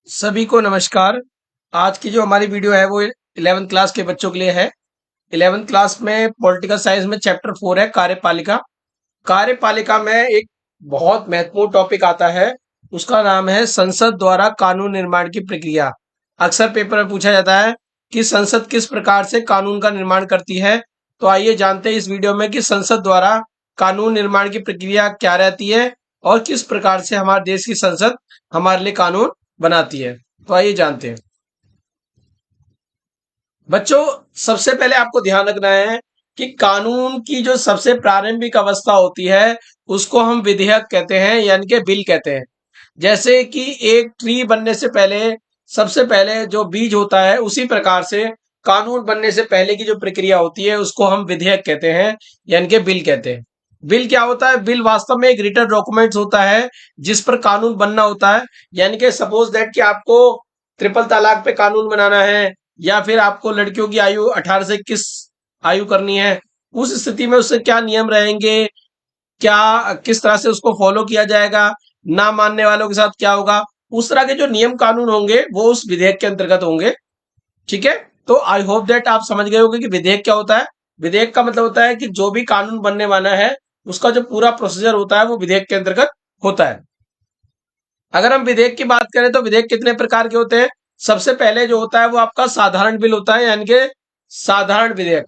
सभी को नमस्कार। आज की जो हमारी वीडियो है वो 11th क्लास के बच्चों के लिए है। 11th क्लास में पॉलिटिकल साइंस में चैप्टर 4 है कार्यपालिका। कार्यपालिका में एक बहुत महत्वपूर्ण टॉपिक आता है, उसका नाम है संसद द्वारा कानून निर्माण की प्रक्रिया। अक्सर पेपर में पूछा जाता है कि संसद किस प्रकार से कानून का निर्माण करती है। तो आइए जानते हैं इस वीडियो में कि संसद द्वारा कानून निर्माण की प्रक्रिया क्या रहती है और किस प्रकार से हमारे देश की संसद हमारे लिए कानून बनाती है। तो आइए जानते हैं। बच्चों, सबसे पहले आपको ध्यान रखना है कि कानून की जो सबसे प्रारंभिक अवस्था होती है उसको हम विधेयक कहते हैं, यानी कि बिल कहते हैं। जैसे कि एक ट्री बनने से पहले सबसे पहले जो बीज होता है, उसी प्रकार से कानून बनने से पहले की जो प्रक्रिया होती है उसको हम विधेयक कहते हैं, यानी कि बिल कहते हैं। बिल क्या होता है? बिल वास्तव में एक रिटन डॉक्यूमेंट होता है जिस पर कानून बनना होता है। यानी कि सपोज दैट कि आपको ट्रिपल तलाक पे कानून बनाना है, या फिर आपको लड़कियों की आयु 18 से 21 आयु करनी है, उस स्थिति में उससे क्या नियम रहेंगे, क्या किस तरह से उसको फॉलो किया जाएगा, ना मानने वालों के साथ क्या होगा, उस तरह के जो नियम कानून होंगे वो उस विधेयक के अंतर्गत होंगे। ठीक है, तो आई होप दैट आप समझ गए होंगे कि विधेयक क्या होता है। विधेयक का मतलब होता है कि जो भी कानून बनने वाला है उसका जो पूरा प्रोसीजर होता है वो विधेयक के अंतर्गत होता है। अगर हम विधेयक की बात करें तो विधेयक कितने प्रकार के होते हैं? सबसे पहले जो होता है वो आपका साधारण बिल होता है, यानी कि साधारण विधेयक।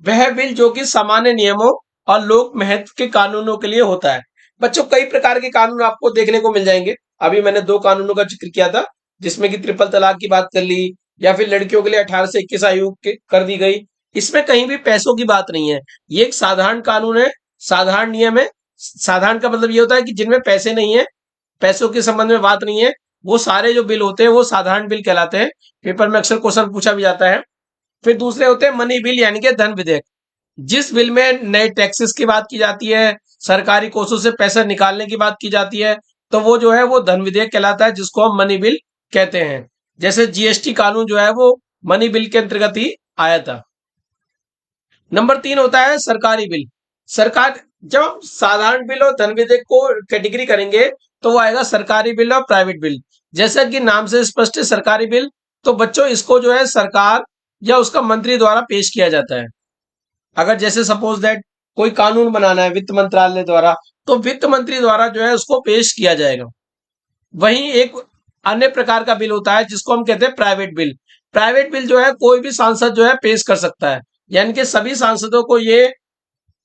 वह बिल जो कि सामान्य नियमों और लोक महत्व के कानूनों के लिए होता है। बच्चों, कई प्रकार के कानून आपको देखने को मिल जाएंगे। अभी मैंने दो कानूनों का जिक्र किया था, जिसमें कि ट्रिपल तलाक की बात कर ली, या फिर लड़कियों के लिए 18 से 21 आयु कर दी गई। इसमें कहीं भी पैसों की बात नहीं है, ये एक साधारण कानून है, साधारण नियम है। साधारण का मतलब ये होता है कि जिनमें पैसे नहीं है, पैसों के संबंध में बात नहीं है, वो सारे जो बिल होते हैं वो साधारण बिल कहलाते हैं। पेपर में अक्सर क्वेश्चन पूछा भी जाता है। फिर दूसरे होते हैं मनी बिल, यानी कि धन विधेयक। जिस बिल में नए टैक्सेस की बात की जाती है, सरकारी कोषों से पैसा निकालने की बात की जाती है, तो वो जो है वो धन विधेयक कहलाता है, जिसको हम मनी बिल कहते हैं। जैसे जीएसटी कानून जो है वो मनी बिल के अंतर्गत ही आया था। नंबर 3 होता है सरकारी बिल। सरकार, जब हम साधारण बिल और धन विधेयक को कैटेगरी करेंगे तो वो आएगा सरकारी बिल और प्राइवेट बिल। जैसा कि नाम से स्पष्ट है, सरकारी बिल, तो बच्चों इसको जो है सरकार या उसका मंत्री द्वारा पेश किया जाता है। अगर जैसे सपोज दैट कोई कानून बनाना है वित्त मंत्रालय द्वारा, तो वित्त मंत्री द्वारा जो है उसको पेश किया जाएगा। वहीं एक अन्य प्रकार का बिल होता है जिसको हम कहते हैं प्राइवेट बिल। प्राइवेट बिल जो है कोई भी सांसद जो है पेश कर सकता है, यानी कि सभी सांसदों को ये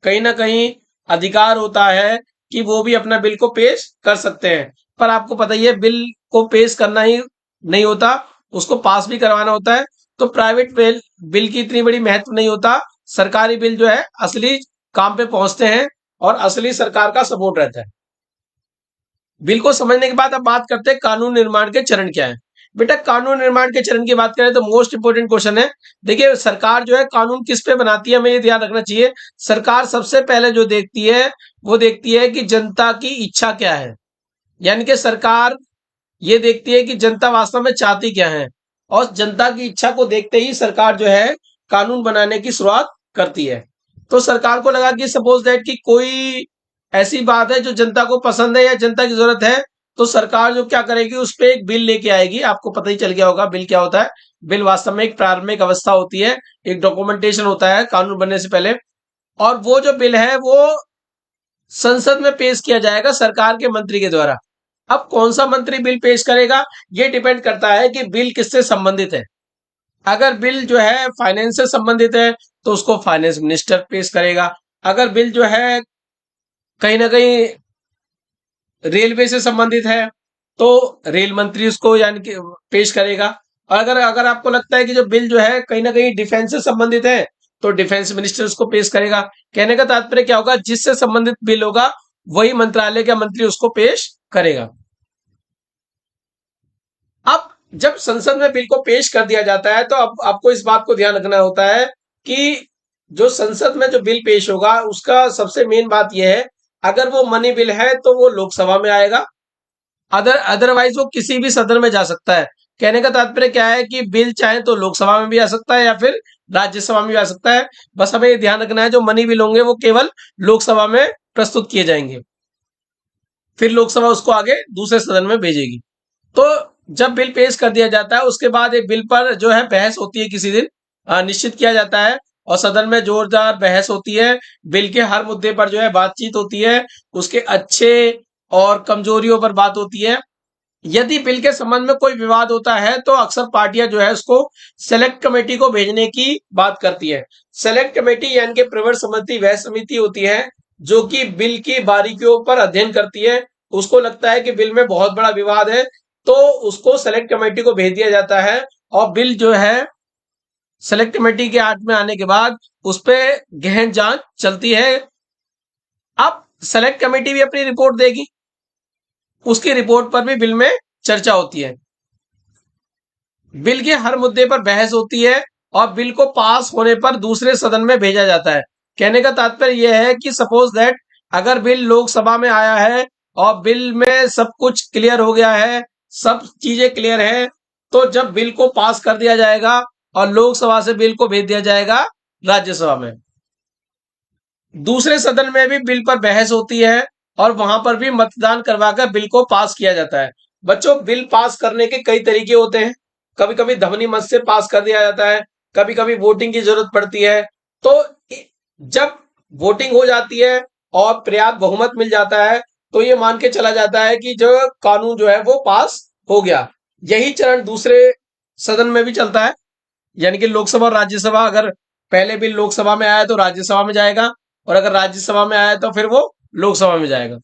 कहीं ना कहीं अधिकार होता है कि वो भी अपना बिल को पेश कर सकते हैं। पर आपको पता ही है, बिल को पेश करना ही नहीं होता, उसको पास भी करवाना होता है। तो प्राइवेट बिल की इतनी बड़ी महत्व नहीं होता। सरकारी बिल जो है असली काम पे पहुंचते हैं और असली सरकार का सपोर्ट रहता है। बिल को समझने के बाद अब बात करते हैं कानून निर्माण के चरण क्या है। बेटा, कानून निर्माण के चरण की बात करें तो मोस्ट इंपोर्टेंट क्वेश्चन है। देखिए, सरकार जो है कानून किस पे बनाती है, हमें ये ध्यान रखना चाहिए। सरकार सबसे पहले जो देखती है वो देखती है कि जनता की इच्छा क्या है। यानी कि सरकार ये देखती है कि जनता वास्तव में चाहती क्या है, और जनता की इच्छा को देखते ही सरकार जो है कानून बनाने की शुरुआत करती है। तो सरकार को लगा कि सपोज दैट कि कोई ऐसी बात है जो जनता को पसंद है या जनता की जरूरत है, तो सरकार जो क्या करेगी, उस पर एक बिल लेके आएगी। आपको पता ही चल गया होगा बिल क्या होता है। बिल वास्तव में एक प्रारंभिक अवस्था होती है, एक डॉक्यूमेंटेशन होता है कानून बनने से पहले। और वो जो बिल है वो संसद में पेश किया जाएगा सरकार के मंत्री के द्वारा। अब कौन सा मंत्री बिल पेश करेगा, ये डिपेंड करता है कि बिल किससे संबंधित है। अगर बिल जो है फाइनेंस से संबंधित है तो उसको फाइनेंस मिनिस्टर पेश करेगा। अगर बिल जो है कहीं ना कहीं रेलवे से संबंधित है तो रेल मंत्री उसको यानी कि पेश करेगा। और अगर अगर आपको लगता है कि जो बिल जो है कहीं ना कहीं डिफेंस से संबंधित है तो डिफेंस मिनिस्टर उसको पेश करेगा। कहने का तात्पर्य क्या होगा, जिससे संबंधित बिल होगा वही मंत्रालय का मंत्री उसको पेश करेगा। अब जब संसद में बिल को पेश कर दिया जाता है तो अब आपको इस बात को ध्यान रखना होता है कि जो संसद में जो बिल पेश होगा उसका सबसे मेन बात यह है, अगर वो मनी बिल है तो वो लोकसभा में आएगा, अदरवाइज वो किसी भी सदन में जा सकता है। कहने का तात्पर्य क्या है कि बिल चाहे तो लोकसभा में भी आ सकता है या फिर राज्यसभा में भी आ सकता है। बस हमें ये ध्यान रखना है जो मनी बिल होंगे वो केवल लोकसभा में प्रस्तुत किए जाएंगे, फिर लोकसभा उसको आगे दूसरे सदन में भेजेगी। तो जब बिल पेश कर दिया जाता है उसके बाद एक बिल पर जो है बहस होती है, किसी दिन निश्चित किया जाता है और सदन में जोरदार बहस होती है। बिल के हर मुद्दे पर जो है बातचीत होती है, उसके अच्छे और कमजोरियों पर बात होती है। यदि बिल के संबंध में कोई विवाद होता है तो अक्सर पार्टियां जो है उसको सेलेक्ट कमेटी को भेजने की बात करती है। सेलेक्ट कमेटी यानी कि प्रवर समिति वह समिति होती है जो कि बिल की बारीकियों पर अध्ययन करती है। उसको लगता है कि बिल में बहुत बड़ा विवाद है तो उसको सेलेक्ट कमेटी को भेज दिया जाता है और बिल जो है सेलेक्ट कमेटी के हाथ में आने के बाद उस पर गहन जांच चलती है। अब सेलेक्ट कमेटी भी अपनी रिपोर्ट देगी, उसकी रिपोर्ट पर भी बिल में चर्चा होती है। बिल के हर मुद्दे पर बहस होती है और बिल को पास होने पर दूसरे सदन में भेजा जाता है। कहने का तात्पर्य यह है कि सपोज दैट अगर बिल लोकसभा में आया है और बिल में सब कुछ क्लियर हो गया है, सब चीजें क्लियर है, तो जब बिल को पास कर दिया जाएगा और लोकसभा से बिल को भेज दिया जाएगा राज्यसभा में। दूसरे सदन में भी बिल पर बहस होती है और वहां पर भी मतदान करवाकर बिल को पास किया जाता है। बच्चों, बिल पास करने के कई तरीके होते हैं। कभी कभी ध्वनि मत से पास कर दिया जाता है, कभी कभी वोटिंग की जरूरत पड़ती है। तो जब वोटिंग हो जाती है और पर्याप्त बहुमत मिल जाता है तो ये मान के चला जाता है कि जो कानून जो है वो पास हो गया। यही चरण दूसरे सदन में भी चलता है, यानी कि लोकसभा और राज्यसभा। अगर पहले बिल लोकसभा में आया तो राज्यसभा में जाएगा और अगर राज्यसभा में आया तो फिर वो लोकसभा में जाएगा।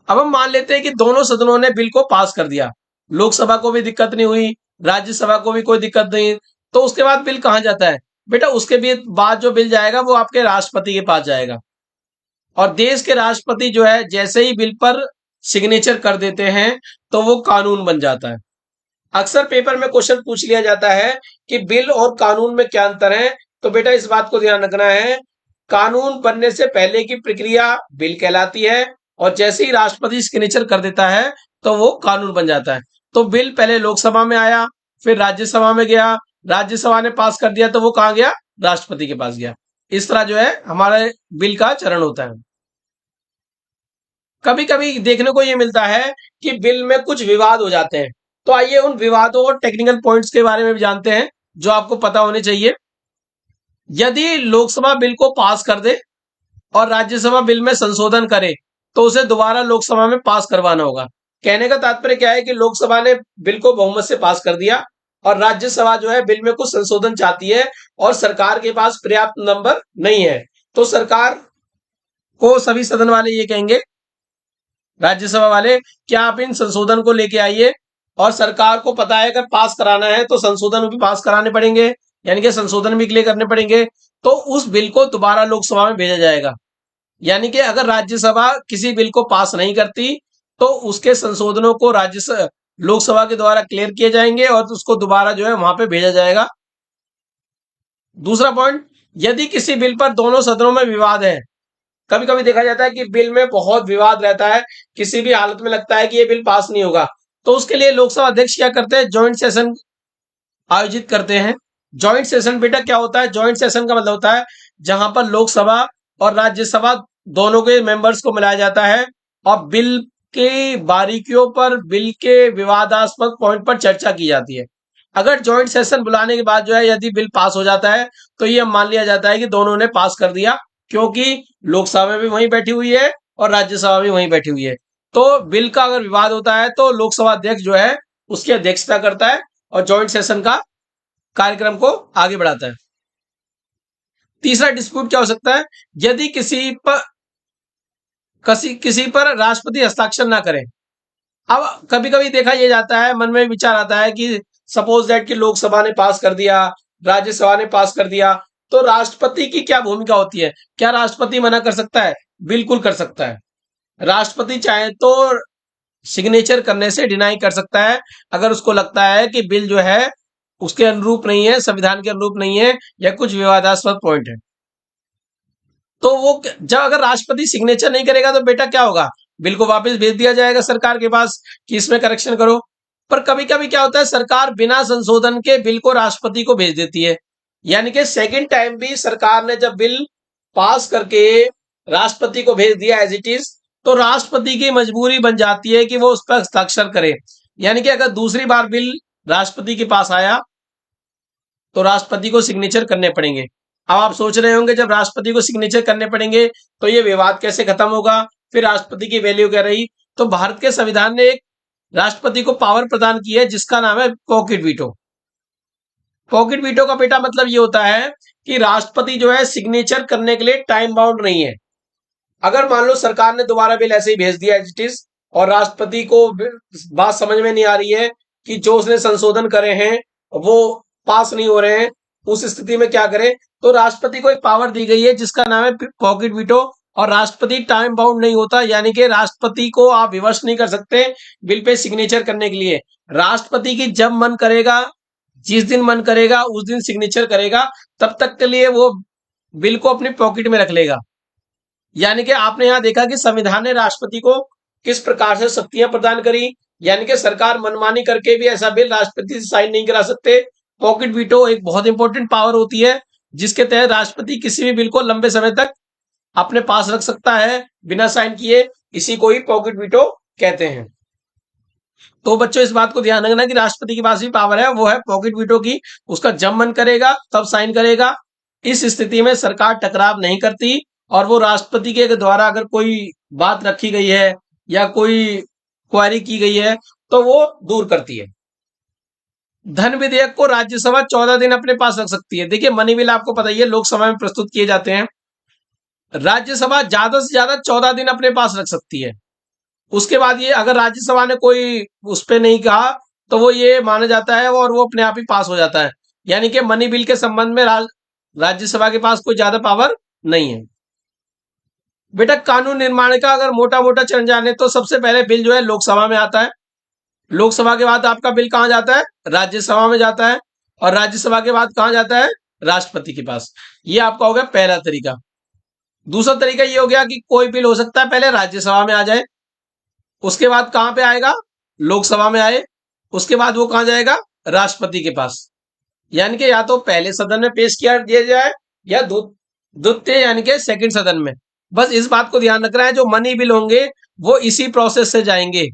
अब हम मान लेते हैं कि दोनों सदनों ने बिल को पास कर दिया, लोकसभा को भी दिक्कत नहीं हुई, राज्यसभा को भी कोई दिक्कत नहीं। तो उसके बाद बिल कहां जाता है बेटा? उसके भी बाद जो बिल जाएगा वो आपके राष्ट्रपति के पास जाएगा और देश के राष्ट्रपति जो है जैसे ही बिल पर सिग्नेचर कर देते हैं तो वो कानून बन जाता है। अक्सर पेपर में क्वेश्चन पूछ लिया जाता है कि बिल और कानून में क्या अंतर है। तो बेटा इस बात को ध्यान रखना है, कानून बनने से पहले की प्रक्रिया बिल कहलाती है और जैसे ही राष्ट्रपति सिग्नेचर कर देता है तो वो कानून बन जाता है। तो बिल पहले लोकसभा में आया, फिर राज्यसभा में गया, राज्यसभा ने पास कर दिया तो वो कहां गया? राष्ट्रपति के पास गया। इस तरह जो है हमारे बिल का चरण होता है। कभी कभी देखने को ये मिलता है कि बिल में कुछ विवाद हो जाते हैं। तो आइए उन विवादों और टेक्निकल पॉइंट्स के बारे में भी जानते हैं जो आपको पता होने चाहिए। यदि लोकसभा बिल को पास कर दे और राज्यसभा बिल में संशोधन करे तो उसे दोबारा लोकसभा में पास करवाना होगा। कहने का तात्पर्य क्या है कि लोकसभा ने बिल को बहुमत से पास कर दिया और राज्यसभा जो है बिल में कुछ संशोधन चाहती है और सरकार के पास पर्याप्त नंबर नहीं है। तो सरकार को सभी सदन वाले ये कहेंगे, राज्यसभा वाले, क्या आप इन संशोधन को लेके आइए। और सरकार को पता है अगर पास कराना है तो संशोधन भी पास कराने पड़ेंगे, यानी कि संशोधन भी क्लियर करने पड़ेंगे। तो उस बिल को दोबारा लोकसभा में भेजा जाएगा। यानी कि अगर राज्यसभा किसी बिल को पास नहीं करती तो उसके संशोधनों को लोकसभा के द्वारा क्लियर किए जाएंगे और उसको दोबारा जो है वहां पे भेजा जाएगा। दूसरा पॉइंट, यदि किसी बिल पर दोनों सदनों में विवाद है, कभी कभी देखा जाता है कि बिल में बहुत विवाद रहता है, किसी भी हालत में लगता है कि ये बिल पास नहीं होगा, तो उसके लिए लोकसभा अध्यक्ष क्या करते हैं? ज्वाइंट सेशन आयोजित करते हैं। ज्वाइंट सेशन बेटा क्या होता है? ज्वाइंट सेशन का मतलब होता है जहां पर लोकसभा और राज्यसभा दोनों के मेंबर्स को मिलाया जाता है और बिल की बारीकियों पर, बिल के विवादास्पद पॉइंट पर चर्चा की जाती है। अगर ज्वाइंट सेशन बुलाने के बाद जो है यदि बिल पास हो जाता है तो यह मान लिया जाता है कि दोनों ने पास कर दिया, क्योंकि लोकसभा भी वहीं बैठी हुई है और राज्यसभा भी वहीं बैठी हुई है। तो बिल का अगर विवाद होता है तो लोकसभा अध्यक्ष जो है उसकी अध्यक्षता करता है और ज्वाइंट सेशन का कार्यक्रम को आगे बढ़ाता है। तीसरा डिस्प्यूट क्या हो सकता है? यदि किसी पर राष्ट्रपति हस्ताक्षर ना करें। अब कभी कभी देखा यह जाता है, मन में विचार आता है कि सपोज दैट कि लोकसभा ने पास कर दिया, राज्यसभा ने पास कर दिया, तो राष्ट्रपति की क्या भूमिका होती है? क्या राष्ट्रपति मना कर सकता है? बिल्कुल कर सकता है। राष्ट्रपति चाहे तो सिग्नेचर करने से डिनाई कर सकता है अगर उसको लगता है कि बिल जो है उसके अनुरूप नहीं है, संविधान के अनुरूप नहीं है या कुछ विवादास्पद पॉइंट है। तो वो जब अगर राष्ट्रपति सिग्नेचर नहीं करेगा तो बेटा क्या होगा? बिल को वापस भेज दिया जाएगा सरकार के पास कि इसमें करेक्शन करो। पर कभी कभी क्या होता है, सरकार बिना संशोधन के बिल को राष्ट्रपति को भेज देती है। यानी कि सेकंड टाइम भी सरकार ने जब बिल पास करके राष्ट्रपति को भेज दिया एज इट इज, तो राष्ट्रपति की मजबूरी बन जाती है कि वो उस पर हस्ताक्षर करे। यानी कि अगर दूसरी बार बिल राष्ट्रपति के पास आया तो राष्ट्रपति को सिग्नेचर करने पड़ेंगे। अब आप सोच रहे होंगे जब राष्ट्रपति को सिग्नेचर करने पड़ेंगे तो ये विवाद कैसे खत्म होगा, फिर राष्ट्रपति की वैल्यू क्या रही। तो भारत के संविधान ने एक राष्ट्रपति को पावर प्रदान की है जिसका नाम है पॉकेट वीटो। पॉकेट वीटो का बेटा मतलब ये होता है कि राष्ट्रपति जो है सिग्नेचर करने के लिए टाइम बाउंड नहीं है। अगर मान लो सरकार ने दोबारा बिल ऐसे ही भेज दिया एज इट इज और राष्ट्रपति को बात समझ में नहीं आ रही है कि जो उसने संशोधन करे हैं वो पास नहीं हो रहे हैं, उस स्थिति में क्या करें, तो राष्ट्रपति को एक पावर दी गई है जिसका नाम है पॉकेट वीटो। और राष्ट्रपति टाइम बाउंड नहीं होता, यानी कि राष्ट्रपति को आप विवश नहीं कर सकते बिल पे सिग्नेचर करने के लिए। राष्ट्रपति की जब मन करेगा, जिस दिन मन करेगा उस दिन सिग्नेचर करेगा, तब तक के लिए वो बिल को अपनी पॉकेट में रख लेगा। यानी कि आपने यहां देखा कि संविधान ने राष्ट्रपति को किस प्रकार से शक्तियां प्रदान करी, यानी कि सरकार मनमानी करके भी ऐसा बिल राष्ट्रपति से साइन नहीं करा सकते। पॉकेट वीटो एक बहुत इंपॉर्टेंट पावर होती है जिसके तहत राष्ट्रपति किसी भी बिल को लंबे समय तक अपने पास रख सकता है बिना साइन किए, इसी को ही पॉकेट वीटो कहते हैं। तो बच्चों इस बात को ध्यान रखना कि राष्ट्रपति के पास भी पावर है, वो है पॉकेट वीटो की। उसका जब मन करेगा तब साइन करेगा। इस स्थिति में सरकार टकराव नहीं करती और वो राष्ट्रपति के द्वारा अगर कोई बात रखी गई है या कोई क्वेरी की गई है तो वो दूर करती है। धन विधेयक को राज्यसभा 14 दिन अपने पास रख सकती है। देखिए मनी बिल आपको पता ही है लोकसभा में प्रस्तुत किए जाते हैं, राज्यसभा ज्यादा से ज्यादा 14 दिन अपने पास रख सकती है। उसके बाद ये अगर राज्यसभा ने कोई उस पर नहीं कहा तो वो ये माना जाता है और वो अपने आप ही पास हो जाता है। यानी कि मनी बिल के संबंध में राज्यसभा के पास कोई ज्यादा पावर नहीं है। बेटा कानून निर्माण का अगर मोटा मोटा चरण जाने तो सबसे पहले बिल जो है लोकसभा में आता है, लोकसभा के बाद आपका बिल कहां जाता है, राज्यसभा में जाता है, और राज्यसभा के बाद कहां जाता है, राष्ट्रपति के पास। ये आपका हो गया पहला तरीका। दूसरा तरीका ये हो गया कि कोई बिल हो सकता है पहले राज्यसभा में आ जाए, उसके बाद कहां पे आएगा, लोकसभा में आए, उसके बाद वो कहां जाएगा, राष्ट्रपति के पास। यानी कि या तो पहले सदन में पेश किया दिया जाए या द्वितीय यानी कि सेकंड सदन में। बस इस बात को ध्यान रखना है जो मनी बिल होंगे वो इसी प्रोसेस से जाएंगे।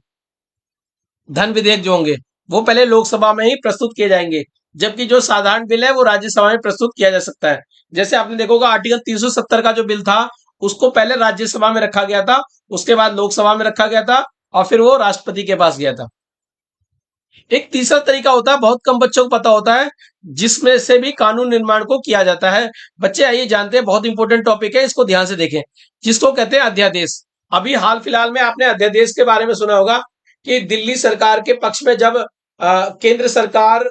धन विधेयक जो होंगे वो पहले लोकसभा में ही प्रस्तुत किए जाएंगे, जबकि जो साधारण बिल है वो राज्यसभा में प्रस्तुत किया जा सकता है। जैसे आपने देखा होगा आर्टिकल 370 का जो बिल था उसको पहले राज्यसभा में रखा गया था, उसके बाद लोकसभा में रखा गया था और फिर वो राष्ट्रपति के पास गया था। एक तीसरा तरीका होता है, बहुत कम बच्चों को पता होता है, जिसमें से भी कानून निर्माण को किया जाता है। बच्चे आइए जानते हैं, बहुत इंपॉर्टेंट टॉपिक है, इसको ध्यान से देखें, जिसको कहते हैं अध्यादेश। अभी हाल फिलहाल में आपने अध्यादेश के बारे में सुना होगा कि दिल्ली सरकार के पक्ष में जब केंद्र सरकार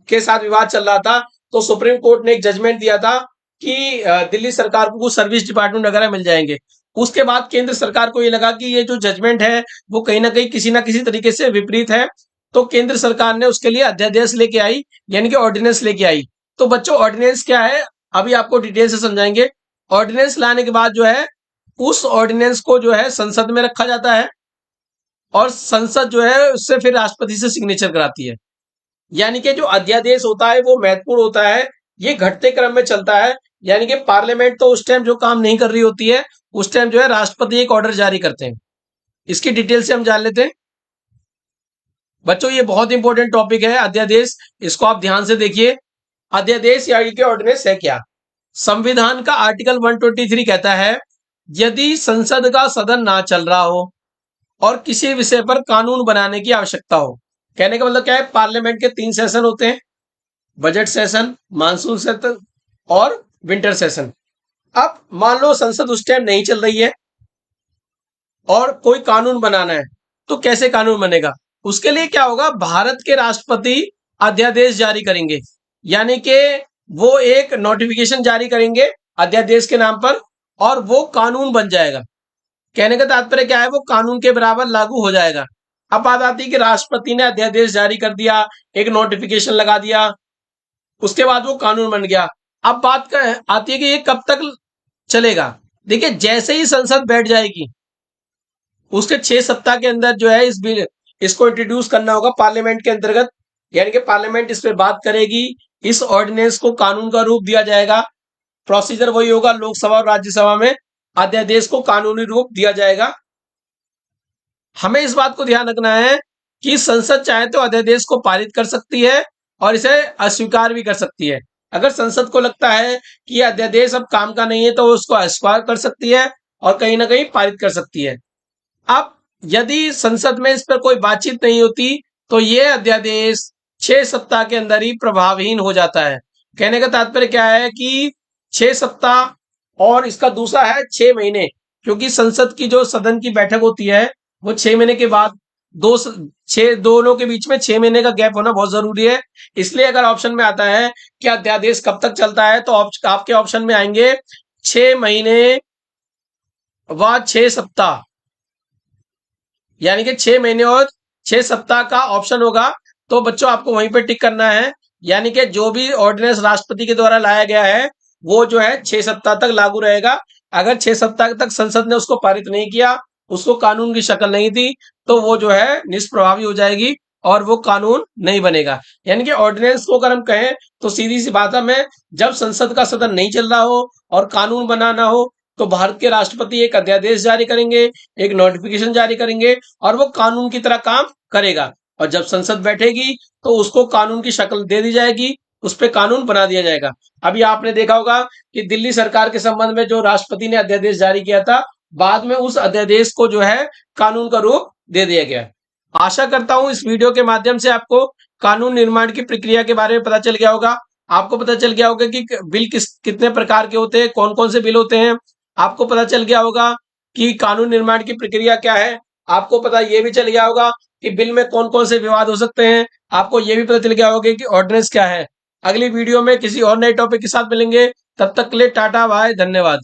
के साथ विवाद चल रहा था तो सुप्रीम कोर्ट ने एक जजमेंट दिया था कि दिल्ली सरकार को कुछ सर्विस डिपार्टमेंट वगैरह मिल जाएंगे। उसके बाद केंद्र सरकार को ये लगा कि ये जो जजमेंट है वो कहीं ना कहीं किसी ना किसी तरीके से विपरीत है, तो केंद्र सरकार ने उसके लिए अध्यादेश लेके आई, यानी कि ऑर्डिनेंस लेके आई। तो बच्चों ऑर्डिनेंस क्या है अभी आपको डिटेल से समझाएंगे। ऑर्डिनेंस लाने के बाद जो है उस ऑर्डिनेंस को जो है संसद में रखा जाता है और संसद जो है उससे फिर राष्ट्रपति से सिग्नेचर कराती है। यानी कि जो अध्यादेश होता है वो महत्वपूर्ण होता है, ये घटते क्रम में चलता है। यानी कि पार्लियामेंट तो उस टाइम जो काम नहीं कर रही होती है उस टाइम जो है राष्ट्रपति एक ऑर्डर जारी करते हैं। इसकी डिटेल से हम जान लेते हैं। बच्चों ये बहुत इंपॉर्टेंट टॉपिक है अध्यादेश, इसको आप ध्यान से देखिए। अध्यादेश यानी कि ऑर्डिनेंस है क्या। संविधान का आर्टिकल 123 कहता है यदि संसद का सदन ना चल रहा हो और किसी विषय पर कानून बनाने की आवश्यकता हो, कहने का मतलब क्या है, पार्लियामेंट के 3 सेशन होते हैं, बजट सेशन, मानसून सत्र और विंटर सेशन। अब मान लो संसद उस टाइम नहीं चल रही है और कोई कानून बनाना है, तो कैसे कानून बनेगा, उसके लिए क्या होगा, भारत के राष्ट्रपति अध्यादेश जारी करेंगे। यानी कि वो एक नोटिफिकेशन जारी करेंगे अध्यादेश के नाम पर और वो कानून बन जाएगा। कहने का तात्पर्य क्या है, वो कानून के बराबर लागू हो जाएगा। अब बात आती है कि राष्ट्रपति ने अध्यादेश जारी कर दिया, एक नोटिफिकेशन लगा दिया, उसके बाद वो कानून बन गया। अब बात आती है कि ये कब तक चलेगा। देखिए जैसे ही संसद बैठ जाएगी उसके 6 सप्ताह के अंदर जो है इस बिल इसको इंट्रोड्यूस करना होगा पार्लियामेंट के अंतर्गत। यानी कि पार्लियामेंट इस पे बात करेगी, इस ऑर्डिनेंस को कानून का रूप दिया जाएगा। प्रोसीजर वही होगा, लोकसभा और राज्यसभा में अध्यादेश को कानूनी रूप दिया जाएगा। हमें इस बात को ध्यान रखना है कि संसद चाहे तो अध्यादेश को पारित कर सकती है और इसे अस्वीकार भी कर सकती है। अगर संसद को लगता है कि यह अध्यादेश अब काम का नहीं है तो वो उसको अस्वीकार कर सकती है और कहीं ना कहीं पारित कर सकती है। अब यदि संसद में इस पर कोई बातचीत नहीं होती तो ये अध्यादेश 6 सप्ताह के अंदर ही प्रभावहीन हो जाता है। कहने का तात्पर्य क्या है कि 6 सप्ताह और इसका दूसरा है 6 महीने, क्योंकि संसद की जो सदन की बैठक होती है वो 6 महीने के बाद दोनों के बीच में 6 महीने का गैप होना बहुत जरूरी है। इसलिए अगर ऑप्शन में आता है कि अध्यादेश कब तक चलता है तो आपके ऑप्शन में आएंगे 6 महीने व 6 सप्ताह, यानी कि 6 महीने और 6 सप्ताह का ऑप्शन होगा। तो बच्चों आपको वहीं पे टिक करना है, यानी कि जो भी ऑर्डिनेंस राष्ट्रपति के द्वारा लाया गया है वो जो है 6 सप्ताह तक लागू रहेगा। अगर 6 सप्ताह तक संसद ने उसको पारित नहीं किया, उसको कानून की शक्ल नहीं दी, तो वो जो है निष्प्रभावी हो जाएगी और वो कानून नहीं बनेगा। यानी कि ऑर्डिनेंस को अगर हम कहें तो सीधी सी बात है, जब संसद का सदन नहीं चल रहा हो और कानून बनाना हो तो भारत के राष्ट्रपति एक अध्यादेश जारी करेंगे, एक नोटिफिकेशन जारी करेंगे और वो कानून की तरह काम करेगा। और जब संसद बैठेगी तो उसको कानून की शक्ल दे दी जाएगी, उस पर कानून बना दिया जाएगा। अभी आपने देखा होगा कि दिल्ली सरकार के संबंध में जो राष्ट्रपति ने अध्यादेश जारी किया था, बाद में उस अध्यादेश को जो है कानून का रूप दे दिया गया। आशा करता हूं इस वीडियो के माध्यम से आपको कानून निर्माण की प्रक्रिया के बारे में पता चल गया होगा। आपको पता चल गया होगा कि बिल कितने प्रकार के होते हैं, कौन कौन से बिल होते हैं। आपको पता चल गया होगा कि कानून निर्माण की प्रक्रिया क्या है। आपको पता ये भी चल गया होगा कि बिल में कौन कौन से विवाद हो सकते हैं। आपको ये भी पता चल गया होगा कि ऑर्डिनेंस क्या है। अगली वीडियो में किसी और नए टॉपिक के साथ मिलेंगे, तब तक के लिए टाटा बाय, धन्यवाद।